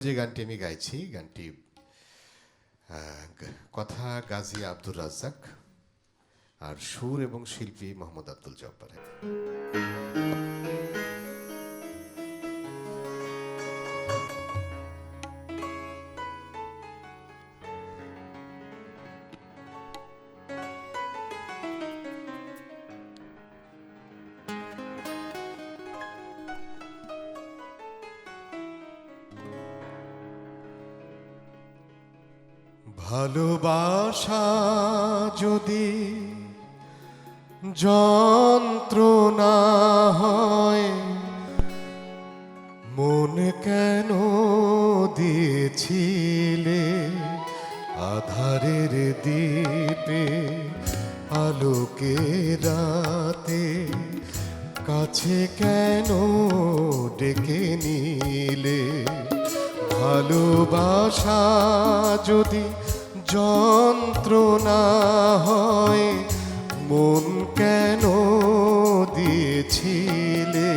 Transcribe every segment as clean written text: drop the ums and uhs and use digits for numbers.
যে গানটি আমি গাইছি গানটি কথা গাজী আব্দুর রাজ্জাক আর সুর এবং শিল্পী মোহাম্মদ আব্দুল জব্বার। ভালোবাসা যদি যন্ত্রণা হয়, মন কেন দিয়েছিলে আধারের দ্বীপে আলোকে রাতে, কাছে কেন ডেকে নিলে? ভালোবাসা যদি যন্ত্রণা হয়, মন কেন দিয়েছিলে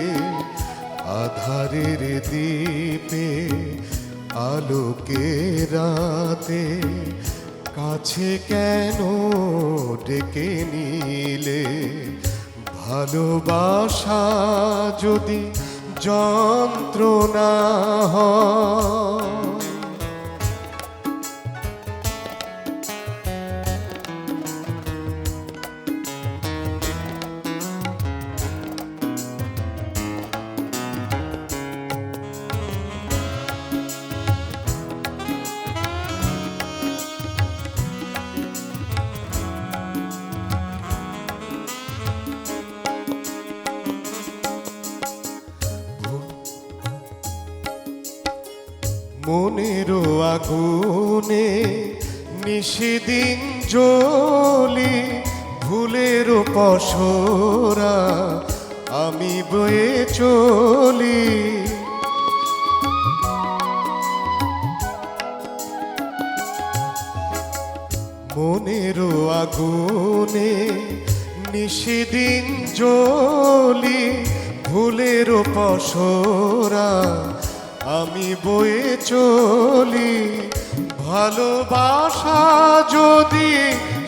আধারের দ্বীপে আলোকে রাতে, কাছে কেন ডেকে নিলে? ভালোবাসা যদি যন্ত্রণা হয়, মনেরও আগুনে নিশিদিন জ্বলি, ভুলেরও পসরা আমি বয়ে চলি। মনেরও আগুনে নিশিদিন জ্বলি, ভুলেরও পসরা আমি বয়ে চলি। ভালোবাসা যদি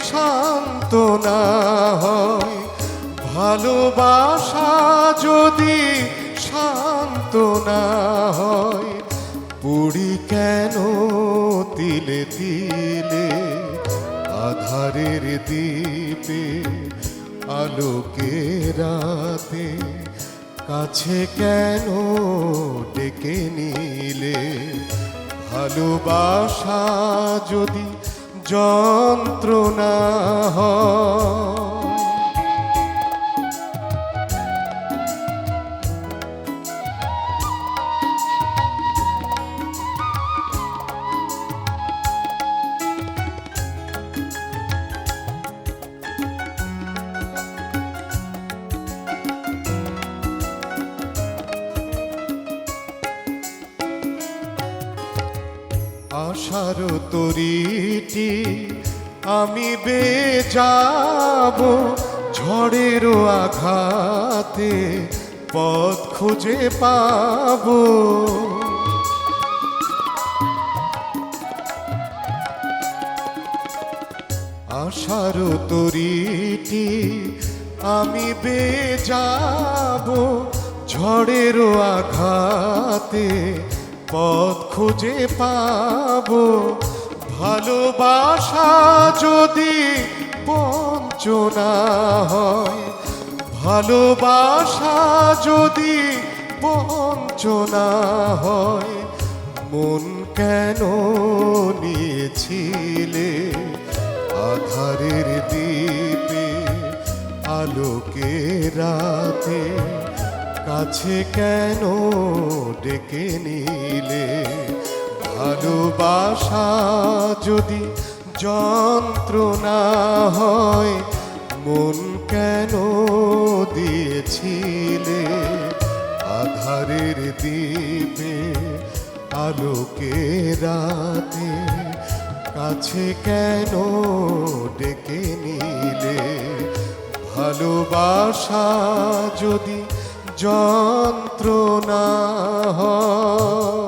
সান্ত্বনা হয়, ভালোবাসা যদি সান্ত্বনা হয়, পুড়ি কেন তিলে তিলে আধারের দ্বীপে আলোকে রাতে, কাছে কেন ডেকে নিলে? ভালোবাসা যদি যন্ত্রণা হয়, আশার তরিটি আমি বেয়ে যাব, ঝড়েরও আঘাতে পথ খুঁজে পাব। আশার তরিটি আমি বেয়ে যাব, ঝড়েরও আঘাতে পথ খুঁজে পাব। ভালোবাসা যদি বঞ্চনা হয়, ভালোবাসা যদি বঞ্চনা হয়, মন কেন নিয়েছিলে আধারের দ্বীপে আলোকে রাতে, কাছে কেন ডেকে নিলে? ভালোবাসা যদি যন্ত্রণা হয়, মন কেন দিয়েছিলে আধারের দ্বীপে আলোকে রাতে, কাছে কেন ডেকে নিলে? ভালোবাসা যদি যন্ত্রণা হয়।